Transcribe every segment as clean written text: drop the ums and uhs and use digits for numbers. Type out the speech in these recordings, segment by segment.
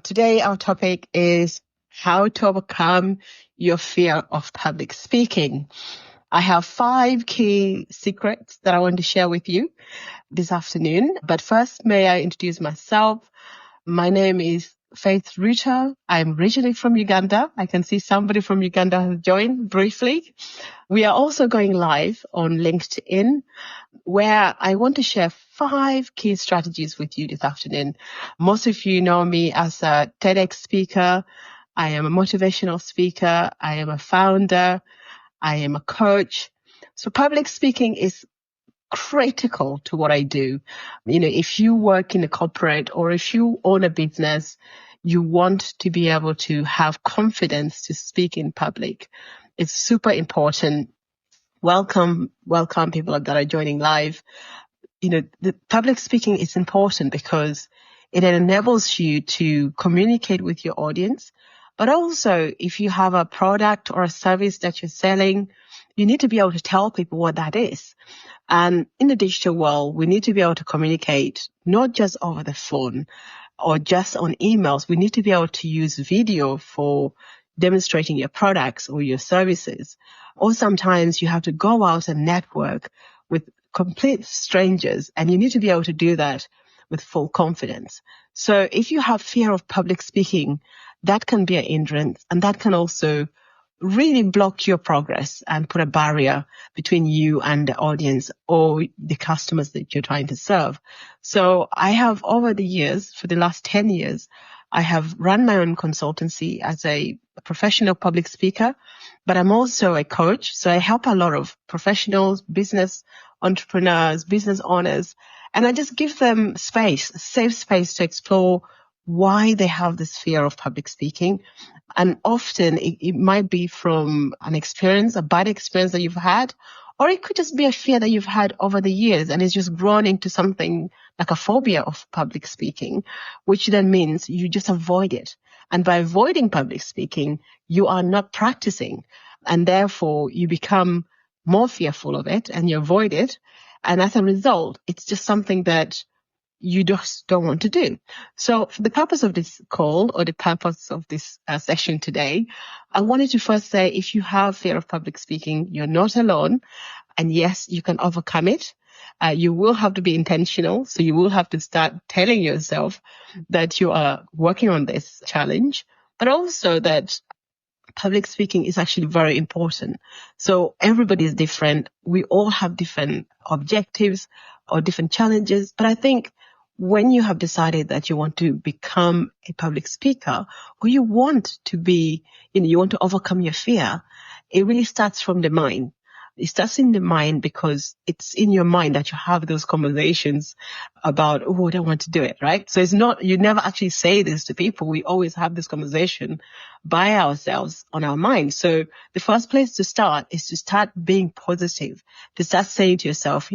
Today, our topic is how to overcome your fear of public speaking. I have 5 key secrets that I want to share with you this afternoon. But first, may I introduce myself? My name is Faith Ruto. I'm originally from Uganda. I can see somebody from Uganda has joined briefly. We are also going live on LinkedIn, where I want to share 5 key strategies with you this afternoon. Most of you know me as a TEDx speaker. I am a motivational speaker. I am a founder. I am a coach. So public speaking is critical to what I do. If you work in a corporate or if you own a business, you want to be able to have confidence to speak in public. It's super important. Welcome people that are joining live. The public speaking is important because it enables you to communicate with your audience. But also, if you have a product or a service that you're selling, you need to be able to tell people what that is. And in the digital world, we need to be able to communicate not just over the phone or just on emails. We need to be able to use video for demonstrating your products or your services. Or sometimes you have to go out and network with complete strangers, and you need to be able to do that with full confidence. So if you have fear of public speaking, that can be an hindrance, and that can also really block your progress and put a barrier between you and the audience or the customers that you're trying to serve. So I have, over the years, for the last 10 years, I have run my own consultancy as a professional public speaker, but I'm also a coach. So I help a lot of professionals, business entrepreneurs, business owners, and I just give them space, a safe space to explore why they have this fear of public speaking. And often it might be from an experience, a bad experience that you've had, or it could just be a fear that you've had over the years and it's just grown into something like a phobia of public speaking, which then means you just avoid it. And by avoiding public speaking, you are not practicing, and therefore you become more fearful of it and you avoid it. And as a result, it's just something that you just don't want to do. So for the purpose of this call, or the purpose of this session today, I wanted to first say, if you have fear of public speaking, you're not alone. And yes, you can overcome it. You will have to be intentional. So you will have to start telling yourself that you are working on this challenge, but also that public speaking is actually very important. So everybody is different. We all have different objectives or different challenges. But I think when you have decided that you want to become a public speaker, or you want to be, you want to overcome your fear, it really starts from the mind. It starts in the mind because it's in your mind that you have those conversations about, oh, I don't want to do it, right? So it's not, you never actually say this to people. We always have this conversation by ourselves on our mind. So the first place to start is to start being positive, to start saying to yourself,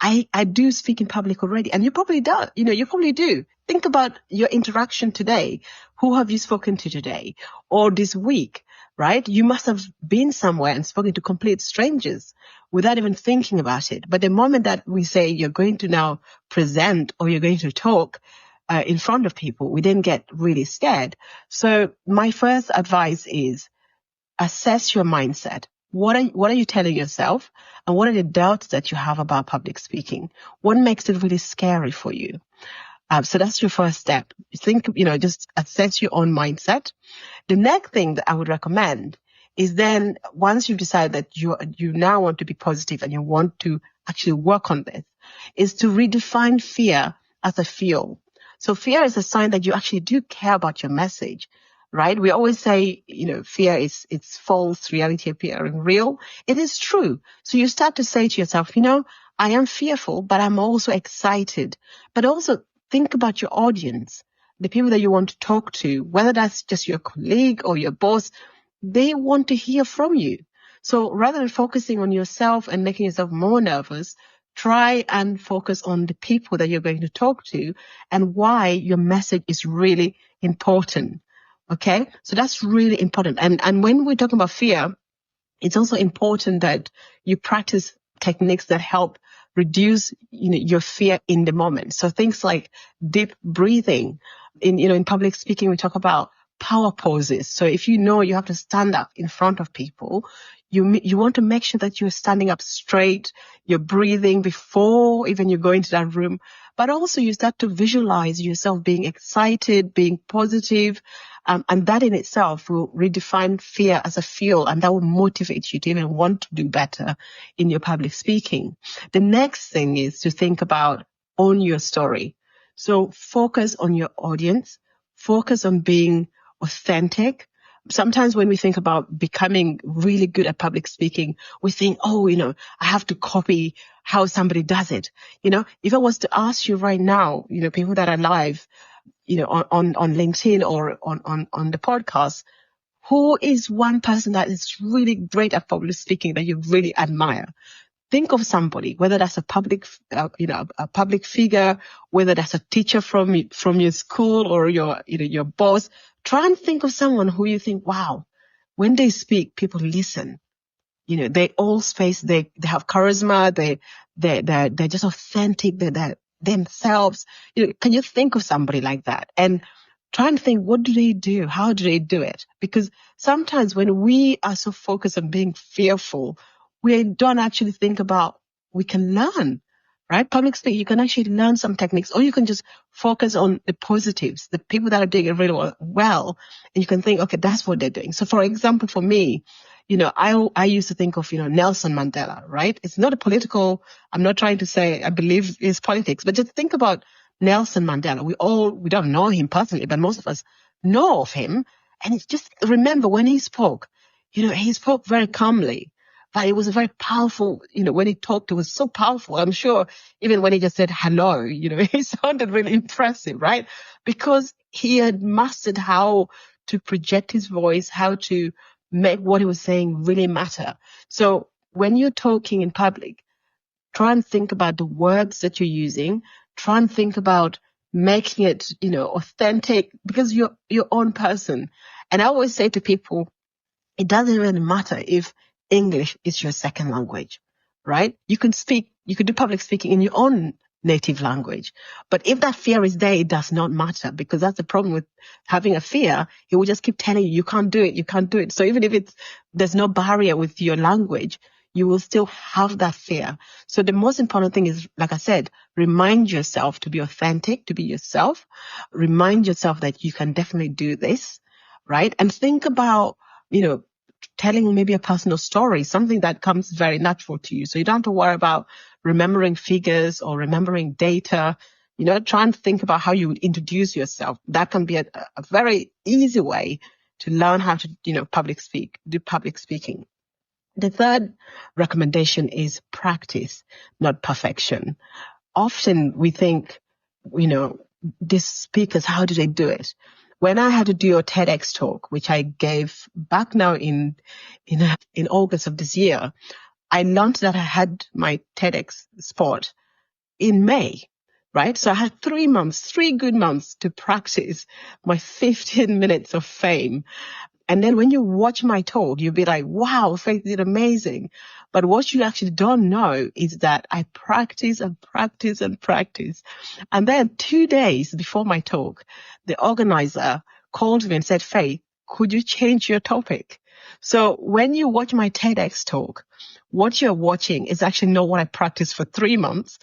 I do speak in public already. And you probably do. You probably do. Think about your interaction today. Who have you spoken to today or this week, right? You must have been somewhere and spoken to complete strangers without even thinking about it. But the moment that we say you're going to now present or you're going to talk in front of people, we then get really scared. So my first advice is assess your mindset. What are you telling yourself? And what are the doubts that you have about public speaking? What makes it really scary for you? So that's your first step. Think, just assess your own mindset. The next thing that I would recommend is then, once you've decided that you now want to be positive and you want to actually work on this, is to redefine fear as a fuel. So fear is a sign that you actually do care about your message. Right? We always say, fear it's false, reality appearing real. It is true. So you start to say to yourself, I am fearful, but I'm also excited. But also think about your audience, the people that you want to talk to, whether that's just your colleague or your boss, they want to hear from you. So rather than focusing on yourself and making yourself more nervous, try and focus on the people that you're going to talk to and why your message is really important. Okay, so that's really important. And when we're talking about fear, it's also important that you practice techniques that help reduce, your fear in the moment. So things like deep breathing, in public speaking, we talk about power poses. So if you know you have to stand up in front of people, you want to make sure that you're standing up straight, you're breathing before even you go into that room, but also you start to visualize yourself being excited, being positive, and that in itself will redefine fear as a fuel, and that will motivate you to even want to do better in your public speaking. The next thing is to think about own your story. So focus on your audience, focus on being authentic. Sometimes when we think about becoming really good at public speaking, we think, I have to copy how somebody does it. If I was to ask you right now, people that are live, on LinkedIn or on the podcast, who is one person that is really great at public speaking that you really admire? Think of somebody, whether that's a public figure, whether that's a teacher from your school or your boss. Try and think of someone who you think, wow, when they speak, people listen. They all space, they have charisma, they're just authentic, they're themselves. Can you think of somebody like that? And try and think, what do they do? How do they do it? Because sometimes when we are so focused on being fearful, we don't actually think about, we can learn, right? Public speaking, you can actually learn some techniques, or you can just focus on the positives, the people that are doing it really well, and you can think, okay, that's what they're doing. So for example, for me, I used to think of, Nelson Mandela, right? It's not a political, I'm not trying to say I believe it's politics, but just think about Nelson Mandela. We don't know him personally, but most of us know of him. And it's just, remember when he spoke, he spoke very calmly, but it was a very powerful, when he talked, it was so powerful. I'm sure even when he just said hello, he sounded really impressive, right? Because he had mastered how to project his voice, how to make what he was saying really matter. So when you're talking in public, try and think about the words that you're using. Try and think about making it, authentic, because you're your own person. And I always say to people, it doesn't really matter if English is your second language, right? You can do public speaking in your own native language. But if that fear is there, it does not matter, because that's the problem with having a fear. It will just keep telling you can't do it, you can't do it. So even if there's no barrier with your language, you will still have that fear. So the most important thing is, like I said, remind yourself to be authentic, to be yourself. Remind yourself that you can definitely do this, right? And think about, telling maybe a personal story, something that comes very natural to you. So you don't have to worry about remembering figures or remembering data. Try and think about how you would introduce yourself. That can be a very easy way to learn how to, do public speaking. The third recommendation is practice, not perfection. Often we think, these speakers, how do they do it? When I had to do a TEDx talk, which I gave back now in August of this year, I learned that I had my TEDx spot in May, right? So I had 3 good months to practice my 15 minutes of fame. And then when you watch my talk, you'll be like, wow, Faith did amazing. But what you actually don't know is that I practice and practice and practice. And then 2 days before my talk, the organizer called me and said, Faith, could you change your topic? So when you watch my TEDx talk, what you're watching is actually not what I practiced for 3 months.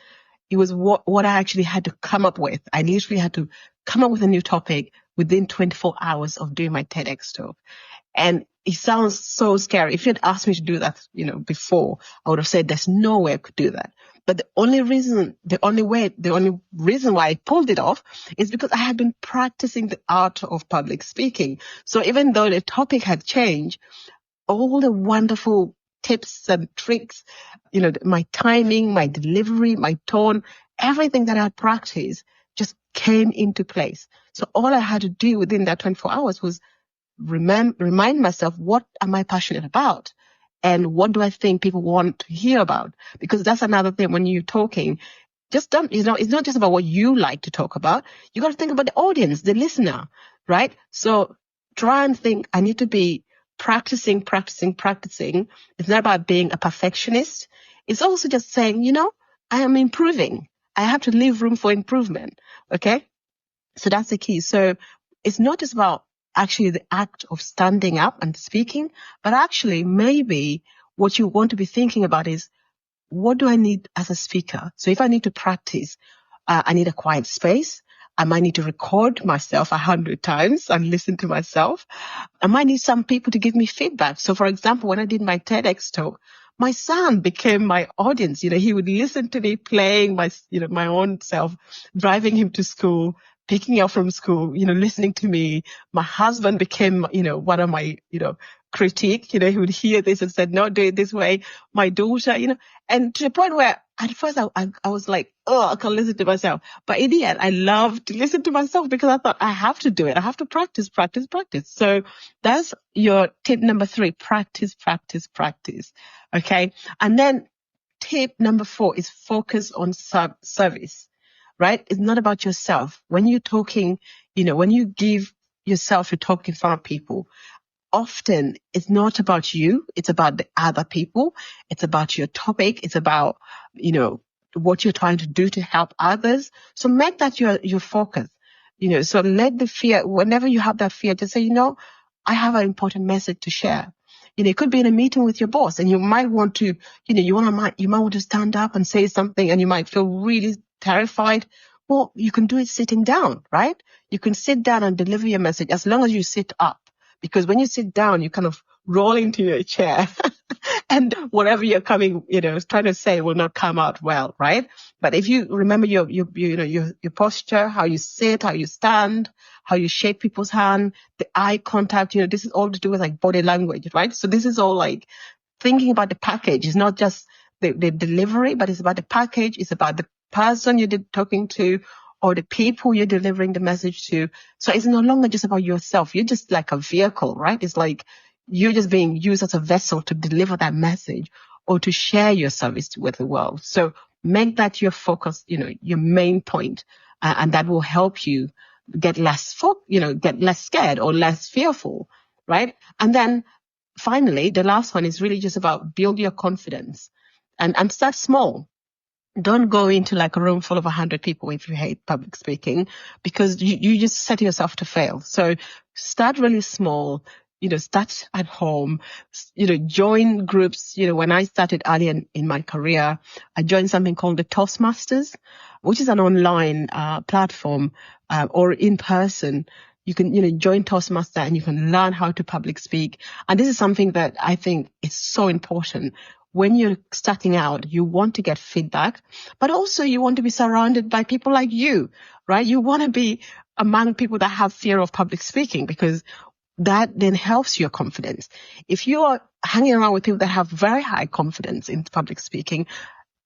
It was what I actually had to come up with. I literally had to come up with a new topic within 24 hours of doing my TEDx talk. And it sounds so scary. If you'd asked me to do that, before, I would have said there's no way I could do that. But the only reason why I pulled it off is because I had been practicing the art of public speaking. So even though the topic had changed, all the wonderful tips and tricks, my timing, my delivery, my tone, everything that I had practiced just came into place. So all I had to do within that 24 hours was remind myself, what am I passionate about? And what do I think people want to hear about? Because that's another thing when you're talking, just don't, it's not just about what you like to talk about. You got to think about the audience, the listener, right? So try and think, I need to be practicing. It's not about being a perfectionist. It's also just saying, I am improving. I have to leave room for improvement. Okay. So that's the key. So it's not just about actually the act of standing up and speaking, but actually maybe what you want to be thinking about is, what do I need as a speaker? So if I need to practice, I need a quiet space. I might need to record myself 100 times and listen to myself. I might need some people to give me feedback. So for example, when I did my TEDx talk, my son became my audience. He would listen to me playing my own self, driving him to school, picking up from school, listening to me. My husband became, one of my, critique. He would hear this and said, no, do it this way. My daughter, and to the point where at first I was like, oh, I can't listen to myself. But in the end, I loved to listen to myself because I thought I have to do it. I have to practice. So that's your tip number 3, practice. Okay. And then tip number 4 is focus on service, right? It's not about yourself. When you're talking, when you give yourself a talk in front of people, often it's not about you. It's about the other people. It's about your topic. It's about, what you're trying to do to help others. So make that your focus, so let the fear, whenever you have that fear, just say, I have an important message to share. It could be in a meeting with your boss and you might want to, you might want to stand up and say something and you might feel really terrified. Well, you can do it sitting down, right? You can sit down and deliver your message as long as you sit up. Because when you sit down, you kind of roll into your chair and whatever you're trying to say will not come out well, right? But if you remember your posture, how you sit, how you stand, how you shake people's hand, the eye contact, this is all to do with like body language, right? So this is all like thinking about the package. It's not just the delivery, but it's about the package. It's about the person you're talking to, or the people you're delivering the message to. So it's no longer just about yourself. You're just like a vehicle, right? It's like you're just being used as a vessel to deliver that message or to share your service with the world. So make that your focus, your main point, and that will help you get less scared or less fearful, right? And then finally, the last one is really just about build your confidence and start small. Don't go into like a room full of 100 people if you hate public speaking, because you just set yourself to fail. So start really small, start at home, join groups. When I started early in my career, I joined something called the Toastmasters, which is an online platform or in person. You can, join Toastmaster and you can learn how to public speak. And this is something that I think is so important. When you're starting out, you want to get feedback, but also you want to be surrounded by people like you, right? You want to be among people that have fear of public speaking, because that then helps your confidence. If you are hanging around with people that have very high confidence in public speaking,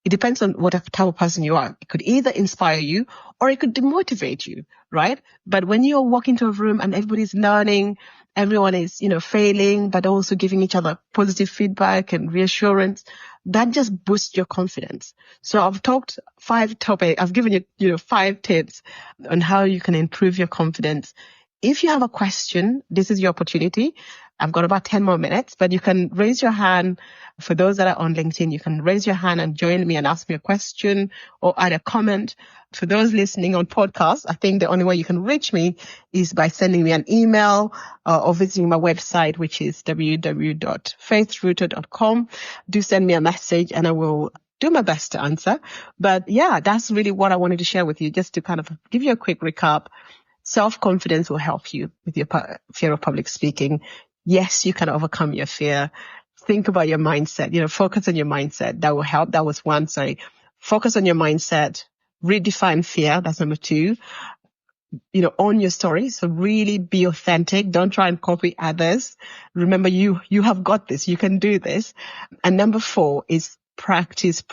it depends on what type of person you are. It could either inspire you or it could demotivate you, right? But when you walk into a room and everybody's learning, everyone is, failing, but also giving each other positive feedback and reassurance, that just boosts your confidence. So I've talked 5 topics. I've given you, 5 tips on how you can improve your confidence. If you have a question, this is your opportunity. I've got about 10 more minutes, but you can raise your hand. For those that are on LinkedIn, you can raise your hand and join me and ask me a question or add a comment. For those listening on podcast, I think the only way you can reach me is by sending me an email or visiting my website, which is www.faithruto.com. Do send me a message and I will do my best to answer. But yeah, that's really what I wanted to share with you, just to kind of give you a quick recap. Self-confidence will help you with your fear of public speaking. Yes, you can overcome your fear. Think about your mindset, focus on your mindset. That will help. That was 1, sorry. Focus on your mindset. Redefine fear. That's number 2. Own your story. So really be authentic. Don't try and copy others. Remember, you have got this. You can do this. And number 4 is practice.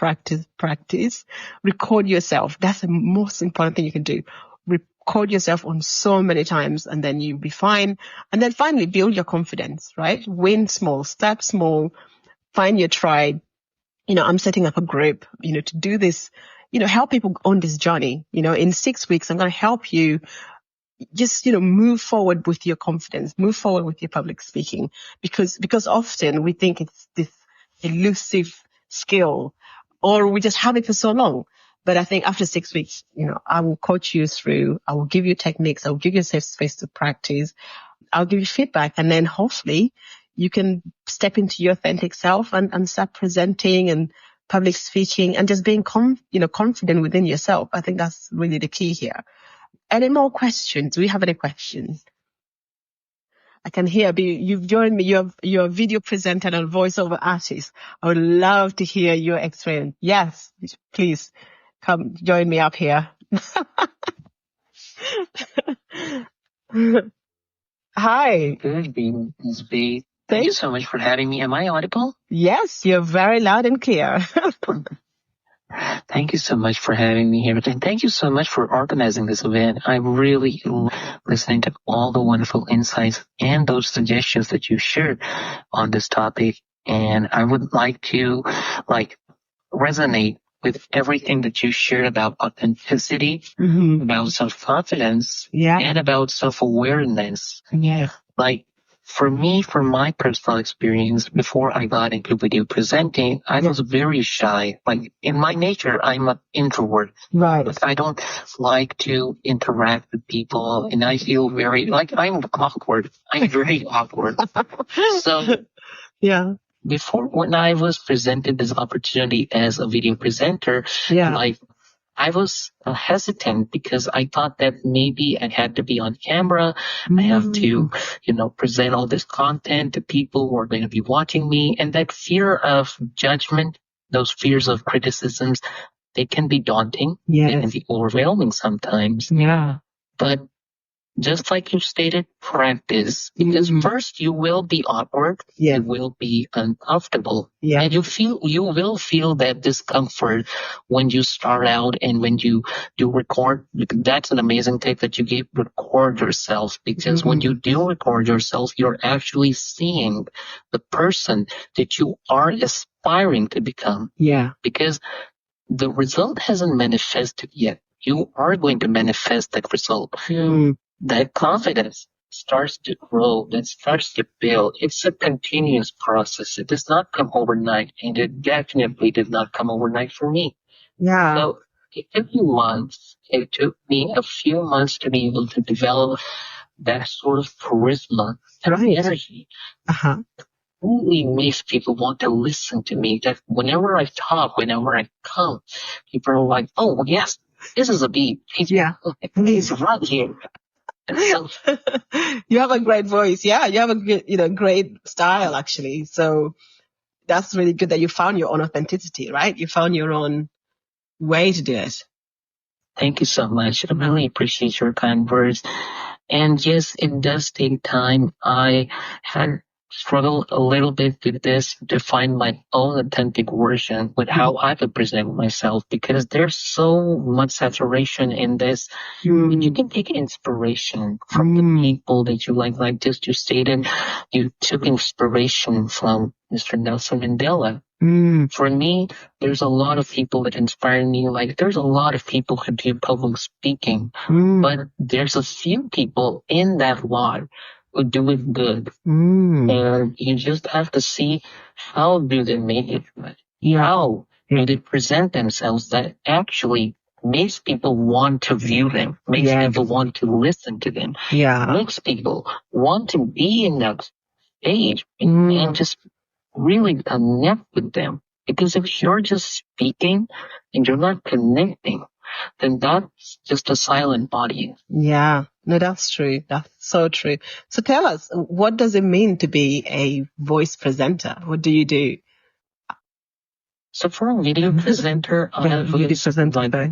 Record yourself. That's the most important thing you can do. Record yourself on so many times and then you'll be fine. And then finally, build your confidence, right? Win small, start small, find your tribe. I'm setting up a group, to do this, help people on this journey. In 6 weeks, I'm going to help you just, move forward with your confidence, move forward with your public speaking, because often we think it's this elusive skill or we just have it for so long. But I think after 6 weeks, I will coach you through, I will give you techniques, I will give you a safe space to practice. I'll give you feedback, and then hopefully you can step into your authentic self and start presenting and public speaking and just being confident within yourself. I think that's really the key here. Any more questions? Do we have any questions? I can hear you've joined me. You're a video presenter and voiceover artist. I would love to hear your experience. Yes, please come join me up here. Hi. Good evening, Ms. B. Thank you so much for having me. Am I audible? Yes, you're very loud and clear. Thank you so much for having me here. And thank you so much for organizing this event. I really love listening to all the wonderful insights and those suggestions that you shared on this topic. And I would like to resonate with everything that you shared about authenticity, about self-confidence, and about self-awareness. Yeah. For me, from my personal experience, before I got into video presenting, I was very shy. In my nature, I'm an introvert. Right. But I don't like to interact with people, and I feel very, I'm awkward. I'm very awkward. So, yeah. Before, when I was presented this opportunity as a video presenter, I was hesitant because I thought that maybe I had to be on camera. I have to, present all this content to people who are going to be watching me. And that fear of judgment, those fears of criticisms, they can be daunting. Yes. They can be overwhelming sometimes. Yeah. But just like you stated, practice. Because first you will be awkward. Yeah. You will be uncomfortable. Yeah. And you will feel that discomfort when you start out and when you do record. That's an amazing tip that you gave, record yourself. Because when you do record yourself, you're actually seeing the person that you are aspiring to become. Yeah. Because the result hasn't manifested yet. You are going to manifest that result. That confidence starts to grow, that starts to build. It's a continuous process. It does not come overnight, and it definitely did not come overnight for me. Yeah. So it took me months. It took me a few months to be able to develop that sort of charisma, that energy. Really makes people want to listen to me. That whenever I talk, whenever I come, people are like, "Oh yes, this is a beat. He's right here." So, you have a great voice. Yeah, you have a good, great style actually. So that's really good that you found your own authenticity, right? You found your own way to do it. Thank you so much. I really appreciate your kind words. And yes, it does take time. I had struggled a little bit with this to find my own authentic version with how I could present myself, because there's so much saturation in this. And you can take inspiration from the people that you like just you stated, you took inspiration from Mr. Nelson Mandela. For me, there's a lot of people that inspire me. There's a lot of people who do public speaking, but there's a few people in that lot who do it good. And you just have to see how do they make it good. How do they present themselves that actually makes people want to view them, makes people want to listen to them, makes people want to be in that stage and just really connect with them. Because if you're just speaking and you're not connecting, then that's just a silent audience. Yeah, no, that's true. That's so true. So tell us, what does it mean to be a voice presenter? What do you do? So for a video presenter, I was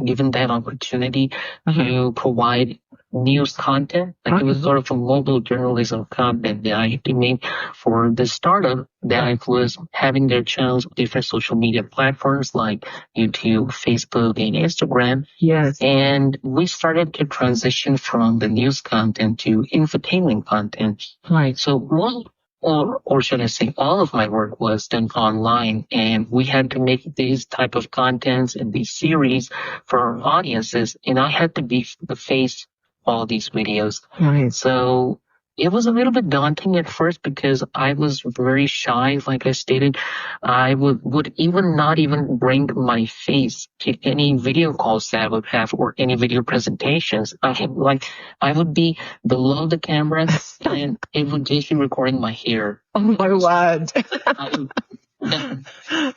given that opportunity to provide news content. It was sort of a mobile journalism content that I had to make for the startup that was having their channels on different social media platforms like YouTube, Facebook, and Instagram. Yes. And we started to transition from the news content to infotainment content. Right. So or should I say, all of my work was done online, and we had to make these type of contents and these series for our audiences, and I had to be the face of all these videos. Right. So it was a little bit daunting at first because I was very shy. Like I stated, I would even not even bring my face to any video calls that I would have or any video presentations. I would be below the camera and it would just be recording my hair. Oh my word. I-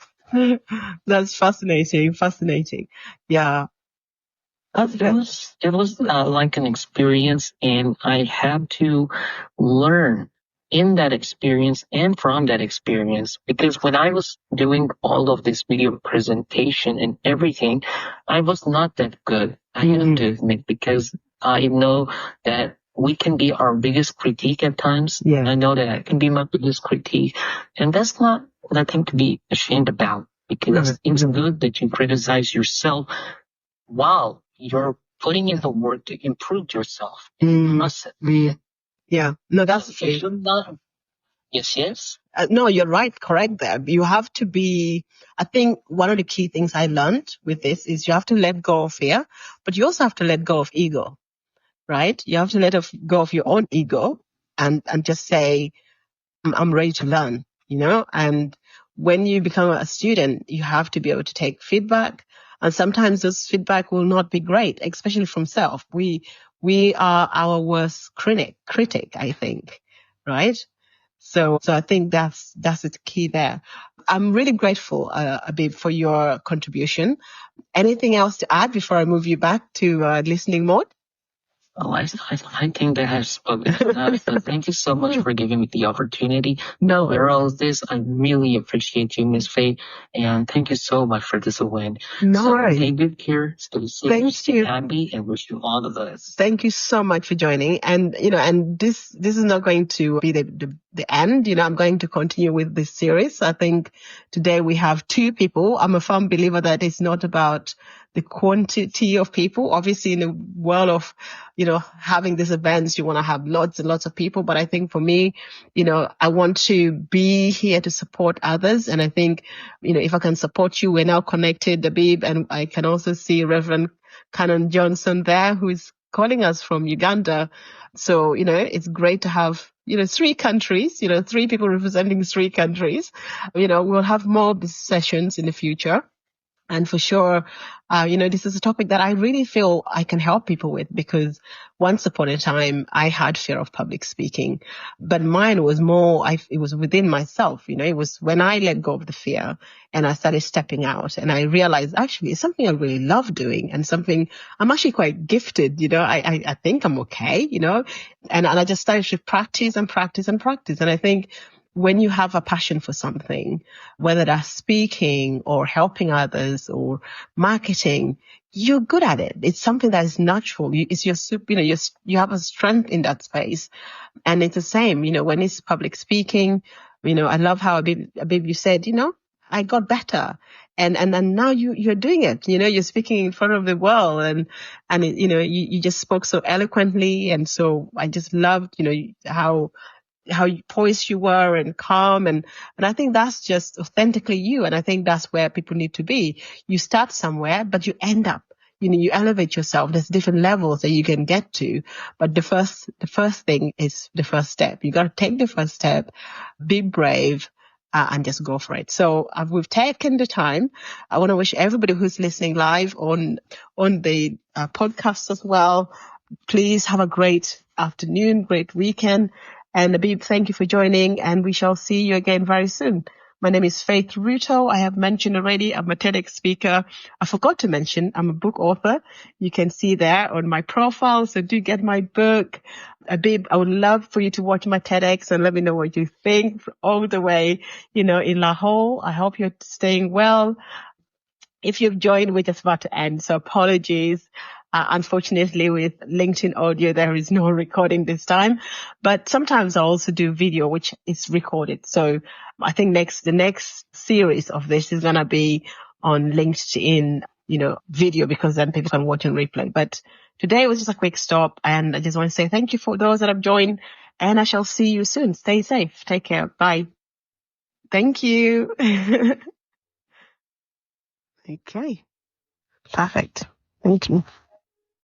That's fascinating. Fascinating. Yeah. It was like an experience, and I had to learn in that experience and from that experience. Because when I was doing all of this video presentation and everything, I was not that good. I have to admit, because I know that we can be our biggest critique at times. Yeah. I know that I can be my biggest critique, and that's not nothing to be ashamed about. Because it's good that you criticize yourself while you're putting in the work to improve yourself. Yeah. No, that's You should not. Yes. no, you're right. Correct there. You have to be, I think one of the key things I learned with this is you have to let go of fear, but you also have to let go of ego, right? You have to go of your own ego and just say, I'm ready to learn, and when you become a student, you have to be able to take feedback. And sometimes this feedback will not be great, especially from self. We are our worst critic, I think, right? So I think that's the key there. I'm really grateful, Abib, for your contribution. Anything else to add before I move you back to listening mode? Oh, I think that I've spoken enough. So thank you so much for giving me the opportunity to share all of this. I really appreciate you, Miss Faye, and thank you so much for this event. No worries. Take good care, stay safe, stay happy, and wish you all the best. Thank you so much for joining. And and this is not going to be the end. I'm going to continue with this series. I think today we have 2 people. I'm a firm believer that it's not about the quantity of people. Obviously, in the world of, having these events, you want to have lots and lots of people. But I think for me, I want to be here to support others. And I think, if I can support you, we're now connected, Abib, and I can also see Reverend Canon Johnson there, who is calling us from Uganda. So, it's great to have, 3 countries, 3 people representing 3 countries. We'll have more of these sessions in the future. And for sure, this is a topic that I really feel I can help people with, because once upon a time I had fear of public speaking, but mine was more, it was within myself, it was when I let go of the fear and I started stepping out and I realized actually it's something I really love doing and something I'm actually quite gifted, I think I'm okay, and I just started to practice and practice and practice. And I think when you have a passion for something, whether that's speaking or helping others or marketing, you're good at it. It's something that is natural. It's your soup, you have a strength in that space. And it's the same, when it's public speaking, I love how Abib, you said, I got better. And now you're doing it, you're speaking in front of the world and it, you just spoke so eloquently. And so I just loved, how poised you were and calm. And I think that's just authentically you. And I think that's where people need to be. You start somewhere, but you end up, you elevate yourself. There's different levels that you can get to. But the first thing is the first step. You got to take the first step, be brave, and just go for it. So we've taken the time. I want to wish everybody who's listening live on the podcast as well, please have a great afternoon, great weekend. And Abib, thank you for joining, and we shall see you again very soon. My name is Faith Ruto. I have mentioned already, I'm a TEDx speaker. I forgot to mention, I'm a book author. You can see there on my profile, so do get my book. Abib, I would love for you to watch my TEDx and let me know what you think all the way, in Lahore. I hope you're staying well. If you've joined, we're just about to end, so apologies. Unfortunately, with LinkedIn audio, there is no recording this time. But sometimes I also do video, which is recorded. So I think the next series of this is going to be on LinkedIn, video, because then people can watch and replay. But today was just a quick stop. And I just want to say thank you for those that have joined. And I shall see you soon. Stay safe. Take care. Bye. Thank you. Okay. Perfect. Thank you.